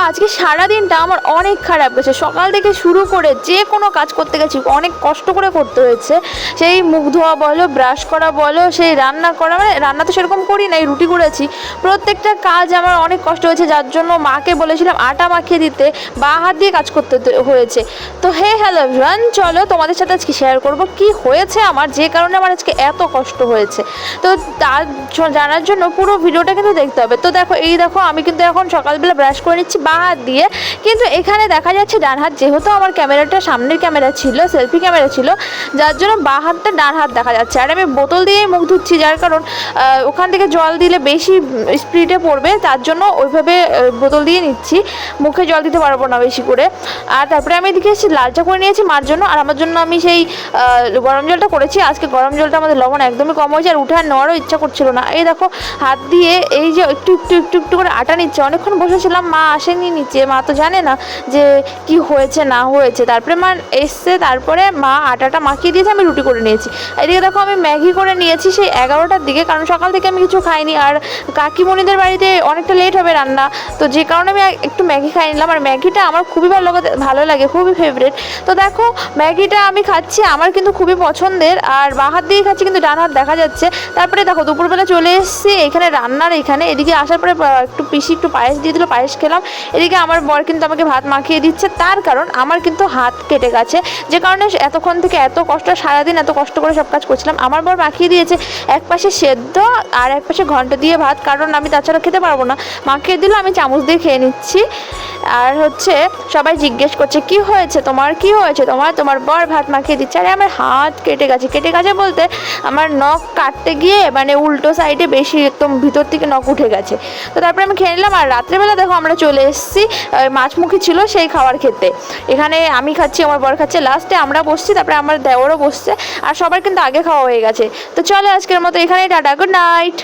আজকে সারাদিনটা আমার অনেক খারাপ গেছে। সকাল থেকে শুরু করে যে কোনো কাজ করতে গেছি অনেক কষ্ট করে করতে হয়েছে। সেই মুখ ধোয়া বলো, ব্রাশ করা বলো, সেই রান্না করা, মানে রান্না তো সেরকম করি নাই, রুটি করেছি। প্রত্যেকটা কাজ আমার অনেক কষ্ট হয়েছে, যার জন্য মাকে বলেছিলাম আটা মাখিয়ে দিতে, বা হাত দিয়ে কাজ করতে হয়েছে। তো হ্যালো এভরিওয়ান, চলো তোমাদের সাথে আজকে শেয়ার করব কি হয়েছে আমার, যে কারণে আমার আজকে এত কষ্ট হয়েছে। তো তার জানার জন্য পুরো ভিডিওটা কিন্তু দেখতে হবে। তো দেখো আমি কিন্তু এখন সকালবেলা ব্রাশ করে নিচ্ছি বা হাত দিয়ে, কিন্তু এখানে দেখা যাচ্ছে ডান হাত, যেহেতু আমার ক্যামেরাটা সামনের ক্যামেরা ছিল, সেলফি ক্যামেরা ছিল, যার জন্য বা হাতটা ডান হাত দেখা যাচ্ছে। আর আমি বোতল দিয়েই মুখ ধুচ্ছি, যার কারণ ওখান থেকে জল দিলে বেশি স্পিডে পড়বে, তার জন্য ওইভাবে বোতল দিয়ে নিচ্ছি, মুখে জল দিতে পারবো না বেশি করে। আর তারপরে আমি এদিকে এসে লাল চা করে নিয়েছি মার জন্য, আর আমার জন্য আমি সেই গরম জলটা করেছি। আজকে গরম জলটা আমাদের লবণ একদমই কম হয়েছে, আর উঠে আর নেওয়ারও ইচ্ছা করছিল না। এই দেখো হাত দিয়ে এই যে একটু একটু একটু একটু করে আটা নিচ্ছে। অনেকক্ষণ বসেছিলাম, মা আসেনি নিচে, মা তো জানে না যে কি হয়েছে না হয়েছে। তারপরে মা এসছে, তারপরে মা আটাটা মাখিয়ে দিয়েছে, আমি রুটি করে নিয়েছি। এদিকে দেখো আমি ম্যাগি করে নিয়েছি সেই 11টার দিকে, কারণ সকাল থেকে আমি কিছু খাইনি, আর কাকিমণিদের বাড়িতে অনেকটা লেট হবে রান্না, তো যে কারণে আমি একটু ম্যাগি খাই নিলাম। আর ম্যাগিটা আমার খুবই ভালো লাগে, খুবই ফেভারিট। তো দেখো ম্যাগিটা আমি খাচ্ছি, আমার কিন্তু খুবই পছন্দের, আর বাঁ হাত দিয়ে খাচ্ছি কিন্তু ডান হাত দেখা যাচ্ছে। তারপরে দেখো দুপুরবেলা চলে এসেছি এখানে রান্নার এখানে। এদিকে আসার পরে একটু পিসি একটু পায়েস দিয়ে দিল, পায়েস খেলাম। এদিকে আমার বর কিন্তু আমাকে ভাত মাখিয়ে দিচ্ছে, তার কারণ আমার কিন্তু হাত কেটে গেছে, যে কারণে এতক্ষণ থেকে এত কষ্ট, সারাদিন এত কষ্ট করে সব কাজ করছিলাম। আমার বর মাখিয়ে দিয়েছে এক পাশে সেদ্ধ আর এক পাশে ঘন্ট দিয়ে ভাত, কারণ আমি তাছাড়া খেতে পারবো না। মাখিয়ে দিল, আমি চামচ দিয়ে খেয়ে নিচ্ছি। আর সবাই জিজ্ঞেস করছে কি হয়েছে তোমার, কি হয়েছে তোমার, তোমার বর ভাত মাখিয়ে দিচ্ছে। আরে আমার হাত কেটে গেছে বলতে আমার নখ কাটতে গিয়ে মানে উল্টো সাইডে বেশি একদম ভিতর থেকে নখ উঠে গেছে। তো তারপরে আমি খেয়ে নিলাম। আর রাত্রেবেলা দেখো আমরা চলে এসেছি মাছমুখী ছিল সেই খাবার খেতে। এখানে আমি খাচ্ছি, আমার বর খাচ্ছে, লাস্টে আমরা বসছি, তারপরে আমার দেওরও বসছে, আর সবার কিন্তু আগে খাওয়া হয়ে গেছে। তো চলো আজকের মতো এখানেই, টাটা, গুড নাইট।